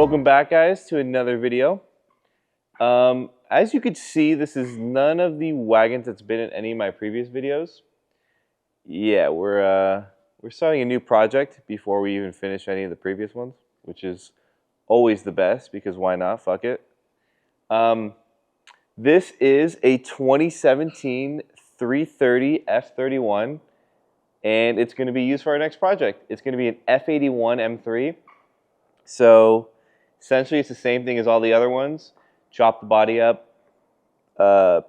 Welcome back, guys, to another video. As you could see, this is none of the wagons that's been in any of my previous videos. Yeah, we're starting a new project before we even finish any of the previous ones, which is always the best because why not? Fuck it. This is a 2017 330 F31, and it's going to be used for our next project. It's going to be an F81 M3. So essentially, it's the same thing as all the other ones. Chop the body up,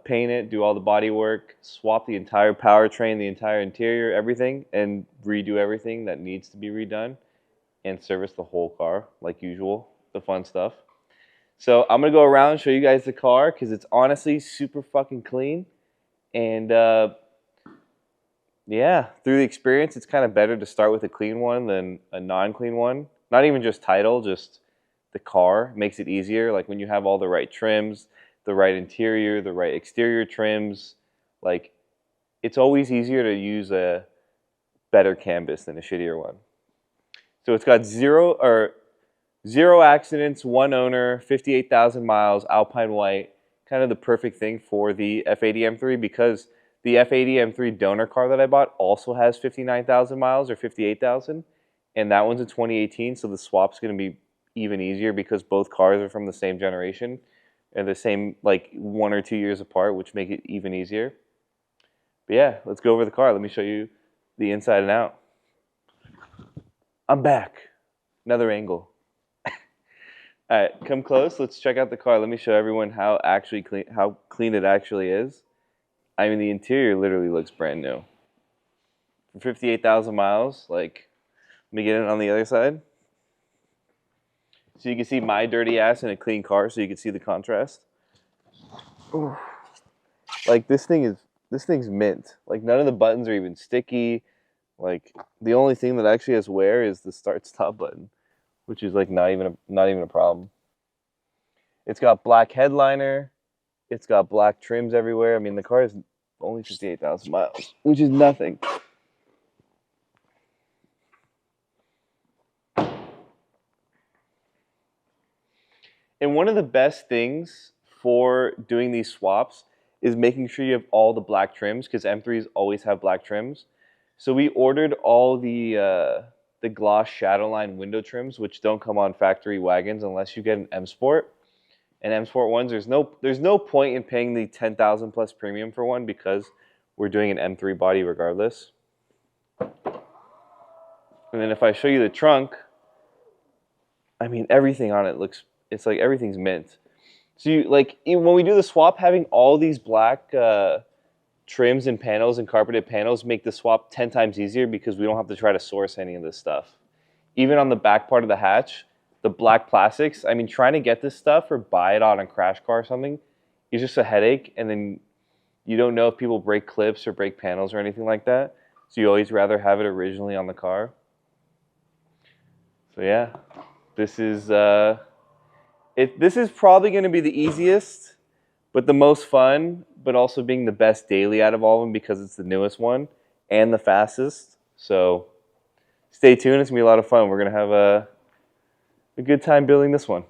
paint it, do all the body work, swap the entire powertrain, the entire interior, everything, and redo everything that needs to be redone, and service the whole car like usual, the fun stuff. So I'm going to go around and show you guys the car because it's honestly super fucking clean. And yeah, through the experience, it's kind of better to start with a clean one than a non-clean one. Not even just title, just the car makes it easier. Like when you have all the right trims, the right interior, the right exterior trims, like it's always easier to use a better canvas than a shittier one. So it's got zero accidents, one owner, 58,000 miles, Alpine white, kind of the perfect thing for the F80 M3 because the F80 M3 donor car that I bought also has 59,000 miles or 58,000. And that one's a 2018, so the swap's going to be even easier because both cars are from the same generation and the same, like 1 or 2 years apart, which make it even easier. But yeah, let's go over the car. Let me show you the inside and out. I'm back. Another angle. All right, come close. Let's check out the car. Let me show everyone how clean it actually is. I mean, the interior literally looks brand new. For 58,000 miles, like... Let me get it on the other side. So you can see my dirty ass in a clean car so you can see the contrast. Ooh. Like this thing's mint. Like none of the buttons are even sticky. Like the only thing that actually has wear is the start stop button, which is like not even a problem. It's got black headliner. It's got black trims everywhere. I mean the car is only 58,000 miles, which is nothing. And one of the best things for doing these swaps is making sure you have all the black trims because M3s always have black trims. So we ordered all the gloss Shadowline window trims, which don't come on factory wagons unless you get an M Sport. And M Sport ones, there's no point in paying the 10,000 plus premium for one because we're doing an M3 body regardless. And then if I show you the trunk, I mean everything on it looks. It's like everything's mint. So you like when we do the swap, having all these black trims and panels and carpeted panels make the swap 10 times easier because we don't have to try to source any of this stuff. Even on the back part of the hatch, the black plastics, I mean, trying to get this stuff or buy it on a crash car or something is just a headache. And then you don't know if people break clips or break panels or anything like that. So you always rather have it originally on the car. So yeah, this is... This is probably going to be the easiest, but the most fun, but also being the best daily out of all of them because it's the newest one and the fastest. So stay tuned. It's going to be a lot of fun. We're going to have a good time building this one.